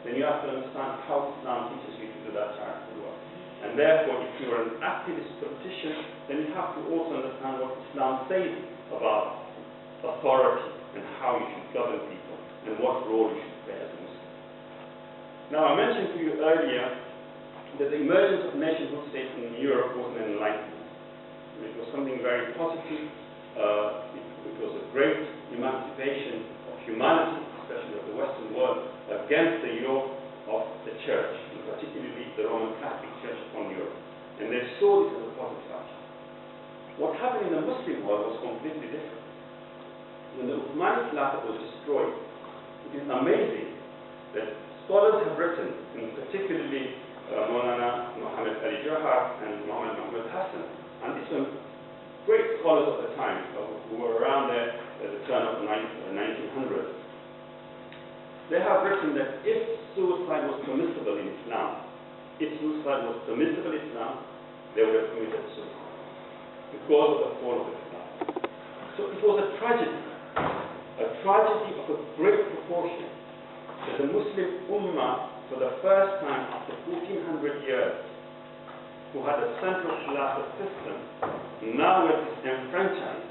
then you have to understand how Islam teaches you to do that charitable work. And therefore, if you are an activist politician, then you have to also understand what Islam says about authority and how you should govern people and what role you should play as a Muslim. Now, I mentioned to you earlier that the emergence of nationhood states in Europe was an enlightenment. It was something very positive. It was a great emancipation of humanity, especially of the Western world, against the yoke of the Church, and particularly the Roman Catholic Church upon Europe. And they saw this as a positive action. What happened in the Muslim world was completely different. When the Uthmani Khilafat was destroyed, it is amazing that scholars have written, and particularly Maulana Muhammad Ali Johar and Muhammad Mahmud Hassan, and these were great scholars of the time who were around there at the turn of the 1900s. They have written that if suicide was permissible in Islam, they would have committed suicide because of the fall of the Islam. So it was a tragedy of a great proportion that the Muslim Ummah, for the first time after 1400 years, who had a central Khilafat system, now were disenfranchised,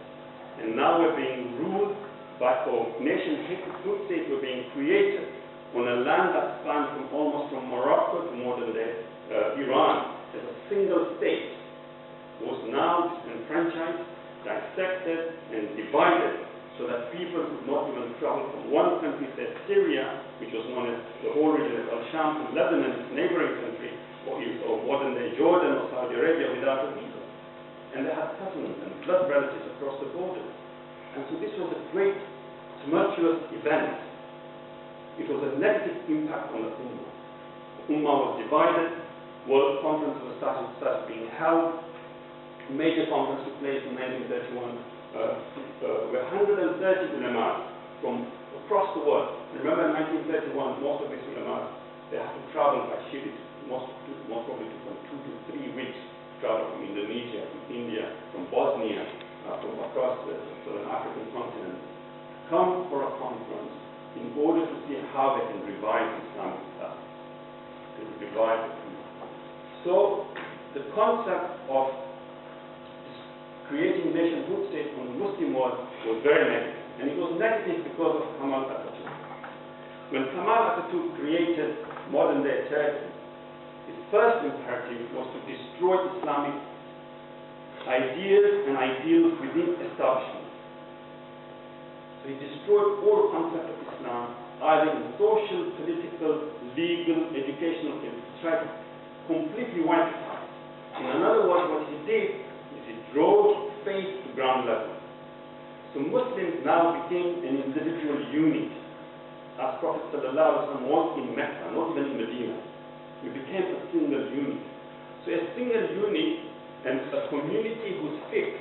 and now were being ruled by, or nation-hood states were being created on a land that spanned from Morocco to modern day Iran as a single state, was now disenfranchised, dissected, and divided, so that people could not even travel from one country, say Syria, which was known as the whole region of Al-Sham, to Lebanon, its neighboring country, or modern-day Jordan or Saudi Arabia without a visa. And they had cousins and blood relatives across the borders. And so this was a great, tumultuous event. It was a negative impact on the Ummah. The Ummah was divided, world conferences started being held, a major conference took place in 1931, where 130 ulama from across the world. Remember in 1931, most of these ulama, they had to travel by ship. Most probably took them 2 to 3 weeks to travel from Indonesia, from India, from Bosnia, from across the southern African continent, come for a conference in order to see how they can revive Islamic studies, to revive the people. So the concept of creating nationhood states on the Muslim world was very negative. And it was negative because of Kemal Atatürk. When Kemal Atatürk created modern-day Turkey, his first imperative was to destroy Islamic ideas and ideals within establishment. So he destroyed all concepts of Islam, either in social, political, legal, educational fields. He tried to completely wipe it out. In other words, what he did is he drove faith to ground level. So Muslims now became an individual unit, as Prophet ﷺ was in Mecca, not even in Medina. We became a single unit. So a single unit and a community whose fiqh,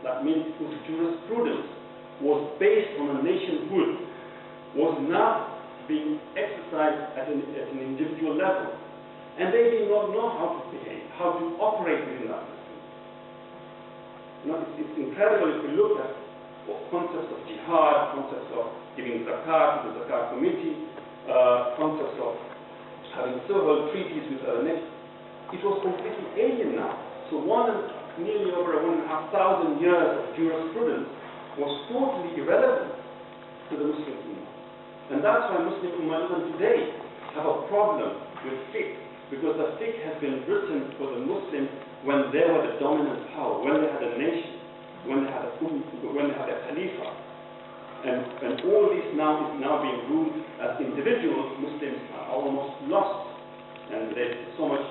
that means whose jurisprudence, was based on a nationhood, was now being exercised at an individual level. And they did not know how to behave, how to operate within that system. You know, it's incredible if you look at concepts of jihad, concepts of giving zakat to the zakat committee, concepts of having several treaties with other nations. It was completely alien now. So nearly over 1,500 years of jurisprudence was totally irrelevant to the Muslim Ummah. And that's why Muslim Ummah even today have a problem with fiqh, because the fiqh has been written for the Muslims when they were the dominant power, when they had a nation, when they had a Khalifa. And all this now is now being ruled as individuals. Muslims are almost lost. And there's so much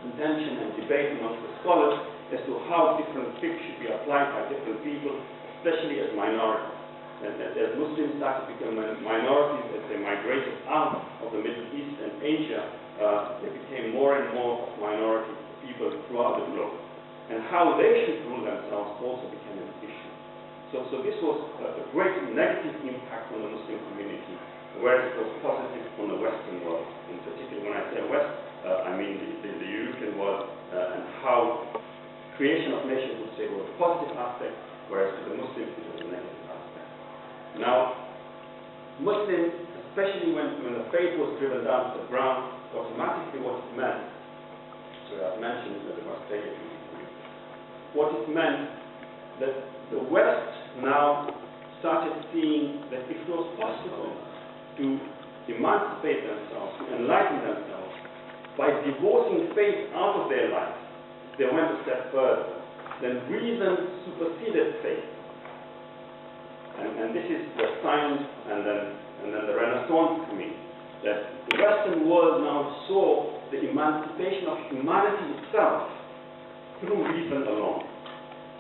contention and debate amongst the scholars as to how different fiqh should be applied by different people, especially as minorities. And as Muslims started to become minorities, as they migrated out of the Middle East and Asia, they became more and more minority people throughout the globe. And how they should rule themselves also became an issue. So this was a great negative impact on the Muslim community, whereas it was positive on the Western world. In particular, when I say West, I mean the European world, and how creation of nations would say was a positive aspect, whereas to the Muslims it was a negative aspect. Now, Muslims, as especially when the faith was driven down to the ground, automatically what it meant, so I've mentioned that it must take it, what it meant that the West now started seeing that if it was possible to emancipate themselves, to enlighten themselves, by divorcing faith out of their lives, they went a step further. Then reason superseded faith. And this is where science and then the Renaissance come in. That the Western world now saw the emancipation of humanity itself through reason alone.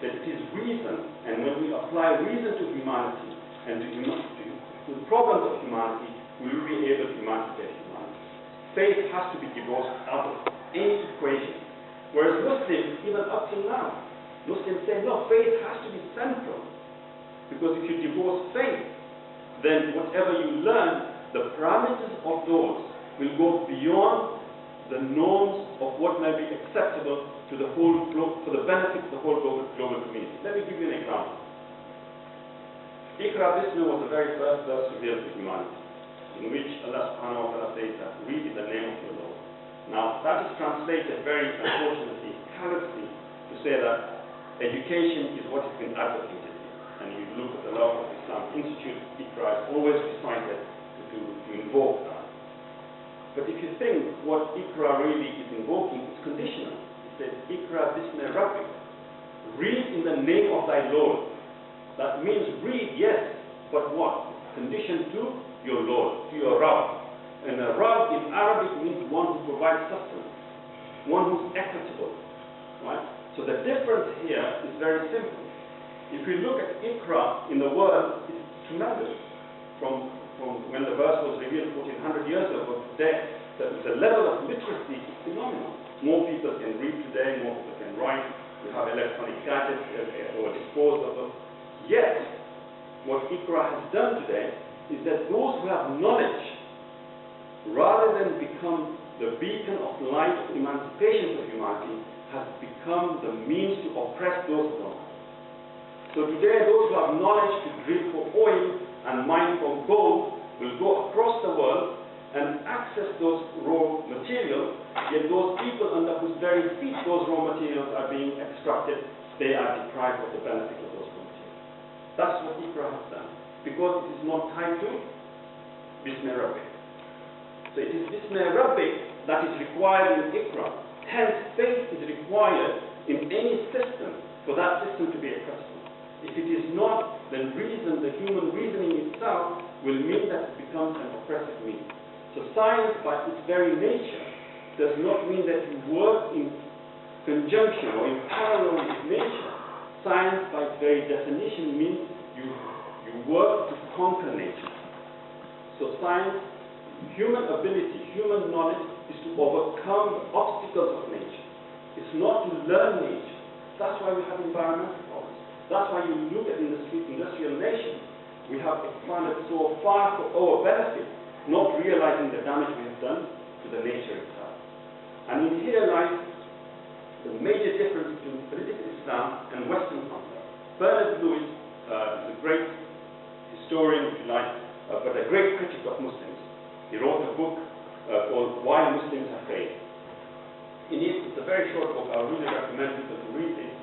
That it is reason, and when we apply reason to humanity and to the problems of humanity, we will be able to emancipate humanity. Faith has to be divorced out of any equation. Whereas Muslims, even up till now, Muslims say, no, faith has to be central. Because if you divorce faith, then whatever you learn, the parameters of those will go beyond the norms of what may be acceptable to the whole for the benefit of the whole global community. Let me give you an example. Iqra Bismi was the very first verse revealed to humanity, in which Allah subhanahu wa ta'ala says that read in the name of your Lord. Now, that is translated very unfortunately, callously, to say that education is what has been advocated here. And you look at the law of Islam Institute, Iqra is always recited to invoke that. But if you think what Iqra really is invoking, it's conditional. It says, Iqra Bismi Rabbik. Read in the name of thy Lord. That means read, yes, but what? Conditioned to your Lord, to your Rabb. And a Rabb in Arabic means one who provides sustenance, one who's equitable, right? So the difference here is very simple. If we look at Iqra in the world, it's tremendous. From when the verse was revealed 1400 years ago to today, the level of literacy is phenomenal. More people can read today, more people can write. We have electronic gadgets at our disposal. Yet, what Iqra has done today is that those who have knowledge, rather than become the beacon of light of emancipation of humanity, has become the means to oppress those who don't. So today, those who have knowledge to drill for oil and mine for gold will go across the world and access those raw materials, yet those people under whose very feet those raw materials are being extracted, they are deprived of the benefit of those raw materials. That's what Iqra has done, because it is not tied to Bismi Rabbik. So it is Bismi Rabbik that is required in Iqra. Hence, faith is required in any system for that system to be equitable. If it is not, then reason, the human reasoning itself, will mean that it becomes an oppressive means. So science, by its very nature, does not mean that you work in conjunction or in parallel with nature. Science, by its very definition, means you work to conquer nature. So science, human ability, human knowledge is to overcome the obstacles of nature. It's not to learn nature. That's why we have environmental problems. That's why you look at industrial nations. We have expanded so far for our benefit, not realizing the damage we have done to the nature itself. And in here lies the major difference between political Islam and Western concept. Bernard Lewis is a great historian, if you like, but a great critic of Muslims. He wrote a book called Why Muslims Have Failed. In it, it's a very short book. I would really recommend people to read it.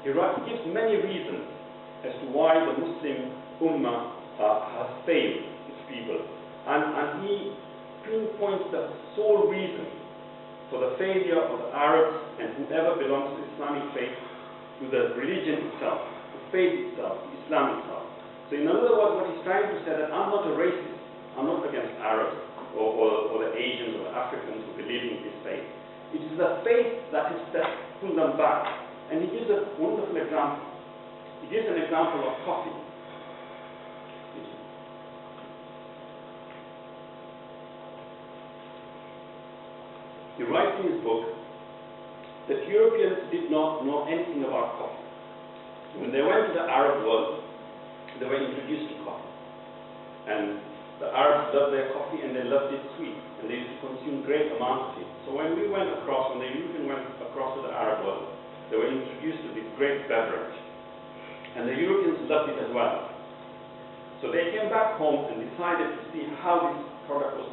He gives many reasons as to why the Muslim Ummah has failed its people. And he pinpoints the sole reason for the failure of the Arabs and whoever belongs to the Islamic faith, to the religion itself, the faith itself, Islam itself. So in other words, what he's trying to say that I'm not a racist. I'm not against Arabs or the Asians or the Africans who believe in this faith. It is the faith that pulled them back. And he gives a wonderful example. He gives an example of coffee. He writes in his book that Europeans did not know anything about coffee. When they went to the Arab world, they were introduced to coffee. And the Arabs loved their coffee and they loved it sweet. And they used to consume great amounts of it. So when the Europeans went across to the Arab world, they were introduced to this great beverage. And the Europeans loved it as well. So they came back home and decided to see how this product was